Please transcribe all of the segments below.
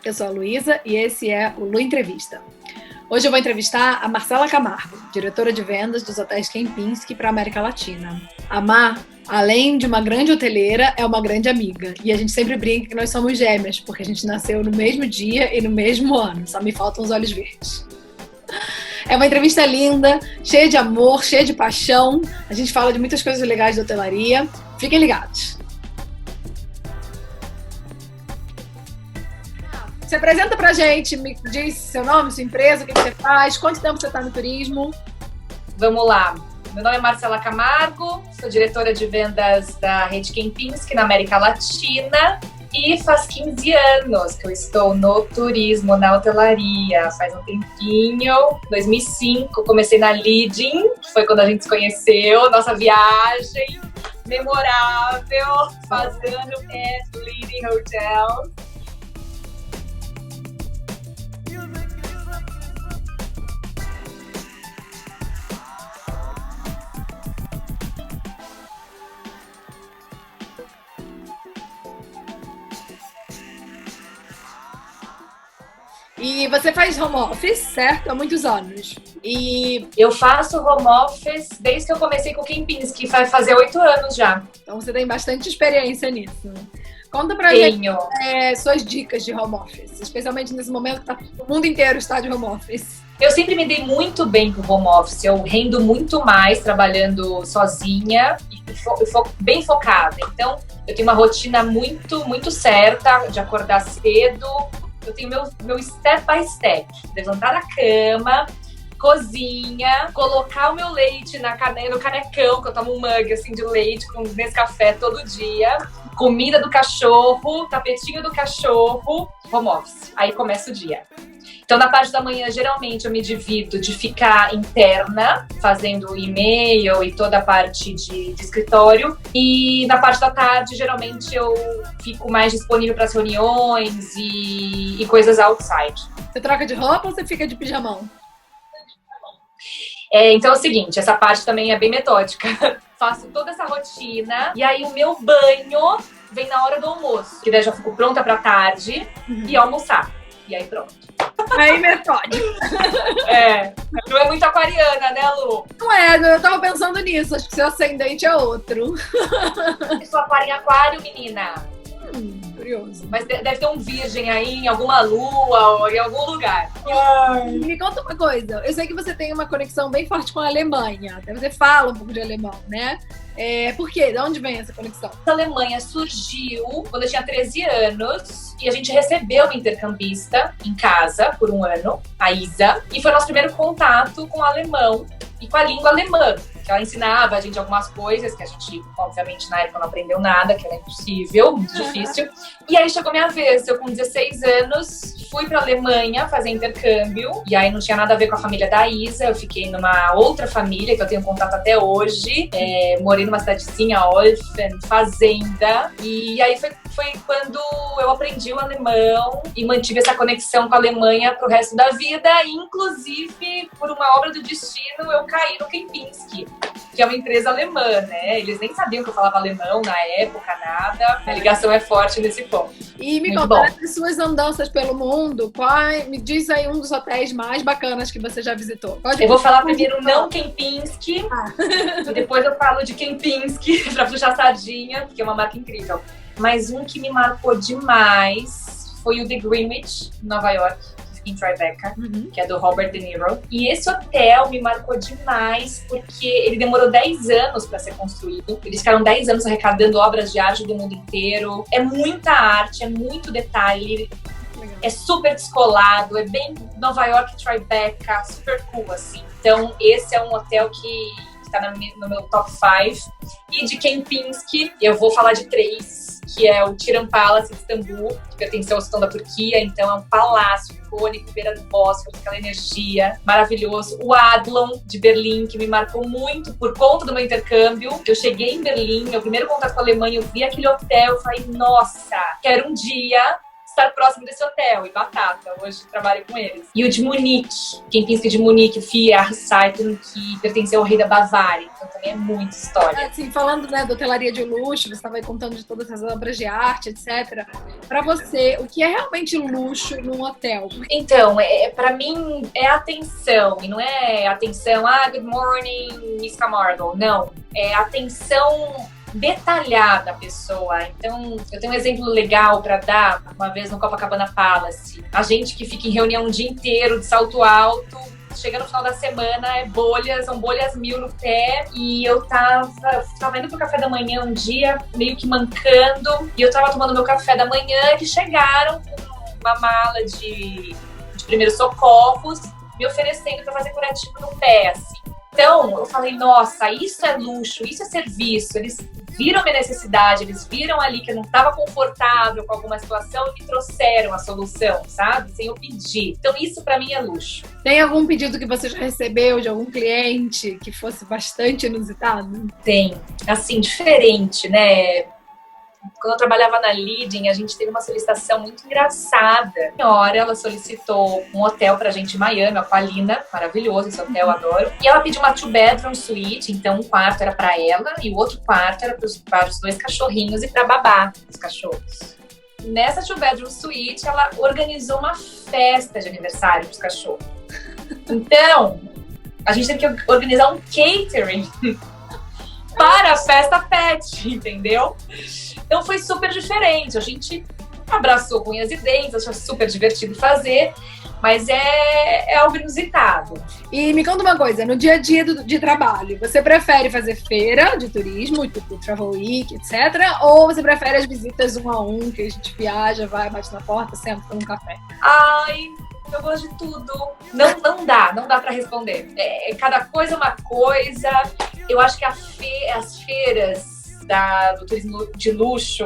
eu sou a Luísa e esse é o Lu Entrevista. Hoje eu vou entrevistar a Marcela Camargo, diretora de vendas dos hotéis Kempinski para a América Latina. A Mar, além de uma grande hoteleira, é uma grande amiga. E a gente sempre brinca que nós somos gêmeas, porque a gente nasceu no mesmo dia e no mesmo ano. Só me faltam os olhos verdes. É uma entrevista linda, cheia de amor, cheia de paixão. A gente fala de muitas coisas legais da hotelaria. Fiquem ligados. Se apresenta pra gente, me diz seu nome, sua empresa, o que você faz, quanto tempo você está no turismo? Vamos lá. Meu nome é Marcela Camargo, sou diretora de vendas da Rede Kempinski na América Latina e faz 15 anos que eu estou no turismo, na hotelaria. Faz um tempinho, 2005, comecei na Leading, que foi quando a gente se conheceu, nossa viagem memorável, fazendo Leading Hotels. E você faz home office, certo? Há muitos anos. E eu faço home office desde que eu comecei com o Kempinski, que vai fazer 8 anos já. Então você tem bastante experiência nisso. Conta pra gente suas dicas de home office, especialmente nesse momento que o mundo inteiro está de home office. Eu sempre me dei muito bem com home office. Eu rendo muito mais trabalhando sozinha e bem focada. Então, eu tenho uma rotina muito certa de acordar cedo. Eu tenho meu step by step. Levantar da cama, cozinha, colocar o meu leite no canecão, que eu tomo um mug assim, de leite nesse café todo dia. Comida do cachorro, tapetinho do cachorro, home office. Aí começa o dia. Então, na parte da manhã, geralmente, eu me divido de ficar interna, fazendo e-mail e toda a parte de escritório. E na parte da tarde, geralmente, eu fico mais disponível para as reuniões e coisas outside. Você troca de roupa ou você fica de pijamão? Então é o seguinte, essa parte também é bem metódica. Faço toda essa rotina e aí o meu banho vem na hora do almoço. Que daí já fico pronta pra tarde e almoçar. E aí pronto. Aí metódico. Não é muito aquariana, né, Lu? Não é, eu tava pensando nisso. Acho que seu ascendente é outro. Eu sou aquário, menina. Curioso. Mas deve ter um virgem aí em alguma lua ou em algum lugar. Me conta uma coisa. Eu sei que você tem uma conexão bem forte com a Alemanha. Até você fala um pouco de alemão, né? Por quê? De onde vem essa conexão? A Alemanha surgiu quando eu tinha 13 anos e a gente recebeu uma intercambista em casa por um ano, a Isa, e foi nosso primeiro contato com o alemão e com a língua alemã. Que ela ensinava a gente algumas coisas que a gente, obviamente, na época não aprendeu nada, que era impossível, muito difícil. E aí chegou minha vez, eu com 16 anos fui pra Alemanha fazer intercâmbio, e aí não tinha nada a ver com a família da Isa, eu fiquei numa outra família que eu tenho contato até hoje, morei numa cidadezinha, Olfen, fazenda, e aí foi quando eu aprendi o alemão e mantive essa conexão com a Alemanha pro resto da vida, e inclusive, por uma obra do destino, eu caí no Kempinski, que é uma empresa alemã, né? Eles nem sabiam que eu falava alemão na época, nada. A ligação é forte nesse ponto. E me conta, das suas andanças pelo mundo, me diz aí um dos hotéis mais bacanas que você já visitou. Eu vou falar primeiro não Kempinski, e depois eu falo de Kempinski, pra puxar a sardinha, porque é uma marca incrível. Mas um que me marcou demais foi o The Greenwich, em Nova York, em Tribeca, que é do Robert De Niro. E esse hotel me marcou demais porque ele demorou 10 anos para ser construído. Eles ficaram 10 anos arrecadando obras de arte do mundo inteiro. É muita arte, é muito detalhe. É super descolado, é bem Nova York, Tribeca, super cool, assim. Então, esse é um hotel que está no meu top 5. E de Kempinski, eu vou falar de 3, que é o Tiran Palace de Istambul, que pertence ao sultão da Turquia, então é um palácio icônico, beira do Bósforo, aquela energia, maravilhoso. O Adlon de Berlim, que me marcou muito por conta do meu intercâmbio. Eu cheguei em Berlim, meu primeiro contato com a Alemanha, eu vi aquele hotel, eu falei, nossa, quero um dia estar próximo desse hotel, e batata, hoje trabalho com eles. E o de Munique, Kempinski de Munique, o Vier Seiten, que pertenceu ao rei da Bavária, então também é muita história. Assim, falando, né, da hotelaria de luxo, você estava aí contando de todas as obras de arte, etc. Para você, o que é realmente luxo num hotel? Então, para mim é atenção, e não é atenção, good morning, Miss Camargo, não. É atenção detalhada a pessoa. Então, eu tenho um exemplo legal para dar, uma vez no Copacabana Palace. A gente que fica em reunião o dia inteiro de salto alto, chega no final da semana, são bolhas 1000 no pé, e eu tava indo pro café da manhã um dia, meio que mancando, e eu tava tomando meu café da manhã, que chegaram com uma mala de primeiros socorros, me oferecendo para fazer curativo no pé, assim. Então, eu falei, nossa, isso é luxo, isso é serviço. Eles viram minha necessidade, eles viram ali que eu não estava confortável com alguma situação e me trouxeram a solução, sabe? Sem eu pedir. Então, isso para mim é luxo. Tem algum pedido que você já recebeu de algum cliente que fosse bastante inusitado? Tem. Assim, diferente, né? Quando eu trabalhava na Leading, a gente teve uma solicitação muito engraçada. A senhora, ela solicitou um hotel pra gente em Miami, a Aqualina, maravilhoso esse hotel, adoro. E ela pediu uma 2-bedroom suite, então um quarto era pra ela e o outro quarto era para os 2 cachorrinhos e pra babá os cachorros. Nessa 2-bedroom suite, ela organizou uma festa de aniversário pros cachorros. Então, a gente teve que organizar um catering para a festa pet, entendeu? Então foi super diferente, a gente abraçou com unhas e dentes, achou super divertido fazer, mas é algo inusitado. E me conta uma coisa, no dia a dia de trabalho, você prefere fazer feira de turismo, tipo Travel Week, etc., ou você prefere as visitas 1 a 1, que a gente viaja, vai, bate na porta, senta, toma um café? Ai, eu gosto de tudo. Não dá pra responder. Cada coisa é uma coisa. Eu acho que as feiras do turismo de luxo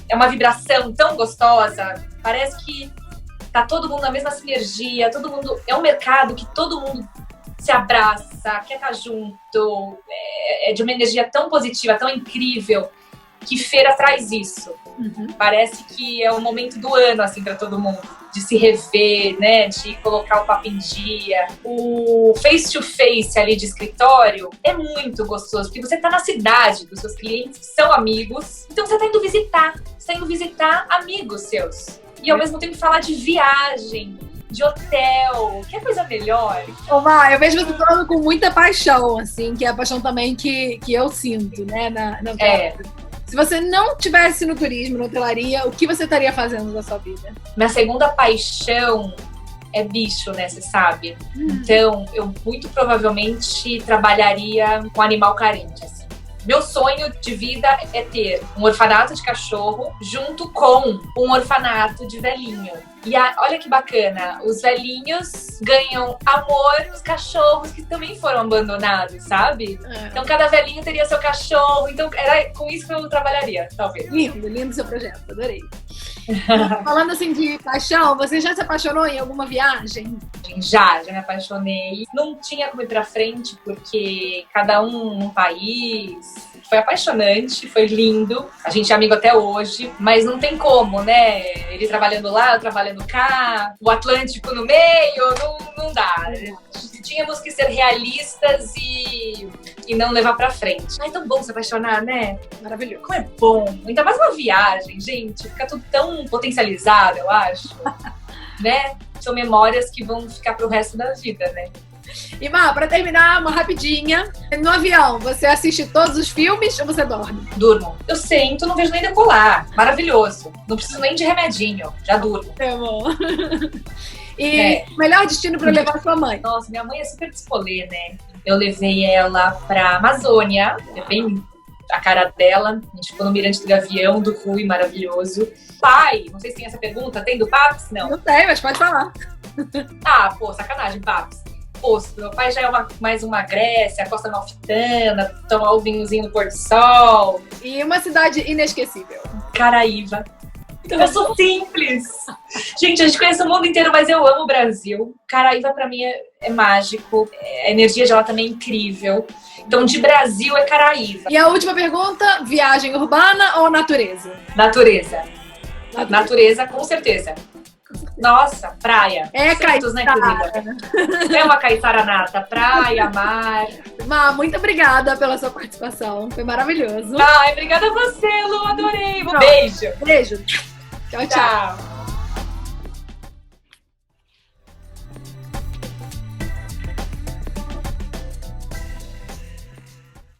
é uma vibração tão gostosa. Parece que tá todo mundo na mesma sinergia, todo mundo é um mercado que todo mundo se abraça, quer estar junto, é de uma energia tão positiva, tão incrível, que feira traz isso. Parece que é o momento do ano, assim, para todo mundo, de se rever, né, de colocar o papo em dia. O face-to-face ali de escritório é muito gostoso, porque você tá na cidade dos seus clientes, que são amigos, então você tá indo visitar amigos seus. E ao mesmo tempo falar de viagem, de hotel, que coisa melhor. Ô, Má, eu vejo você falando com muita paixão, assim, que é a paixão também que eu sinto, né, na Se você não tivesse no turismo, na hotelaria, o que você estaria fazendo da sua vida? Minha segunda paixão é bicho, né? Você sabe? Então, eu muito provavelmente trabalharia com animal carente, assim. Meu sonho de vida é ter um orfanato de cachorro junto com um orfanato de velhinho. E olha que bacana, os velhinhos ganham amor nos cachorros que também foram abandonados, sabe? Então cada velhinho teria seu cachorro, então era com isso que eu trabalharia, talvez. Lindo seu projeto, adorei. Falando assim de paixão, você já se apaixonou em alguma viagem? Já me apaixonei. Não tinha como ir pra frente, porque cada um num país. Foi apaixonante, foi lindo. A gente é amigo até hoje, mas não tem como, né? Ele trabalhando lá, eu trabalhando cá, o Atlântico no meio, não dá. Tínhamos que ser realistas e não levar pra frente. É tão bom se apaixonar, né? Maravilhoso. Como é bom. Ainda mais uma viagem, gente. Fica tudo tão potencializado, eu acho. Né? São memórias que vão ficar pro resto da vida, né? E Má, pra terminar, uma rapidinha. No avião, você assiste todos os filmes ou você dorme? Durmo. Eu sento, não vejo nem decolar. Maravilhoso. Não preciso nem de remedinho. Já durmo. É bom. E melhor destino pra levar sua mãe? Nossa, minha mãe é super despolê, né? Eu levei ela pra Amazônia. É bem a cara dela. A gente ficou no Mirante do Gavião, do Rui, maravilhoso. Pai, não sei se tem essa pergunta. Tem do Paps? Não. Não tem, mas pode falar. Sacanagem, Paps. Meu pai já é mais uma Grécia, Costa Amalfitana, tomar o vinhozinho no pôr do sol. E uma cidade inesquecível? Caraíva. Eu sou simples. Gente, a gente conhece o mundo inteiro, mas eu amo o Brasil. Caraíva pra mim é mágico. A energia de lá também é incrível. Então, de Brasil é Caraíva. E a última pergunta, viagem urbana ou natureza? Natureza. Natureza, com certeza. Nossa, praia. É Santos, né, querida? É uma caiçara nata. Praia, mar. Má, muito obrigada pela sua participação. Foi maravilhoso. Ai, obrigada a você, Lu. Adorei. Um beijo. Beijo. Tchau, tchau. Tchau.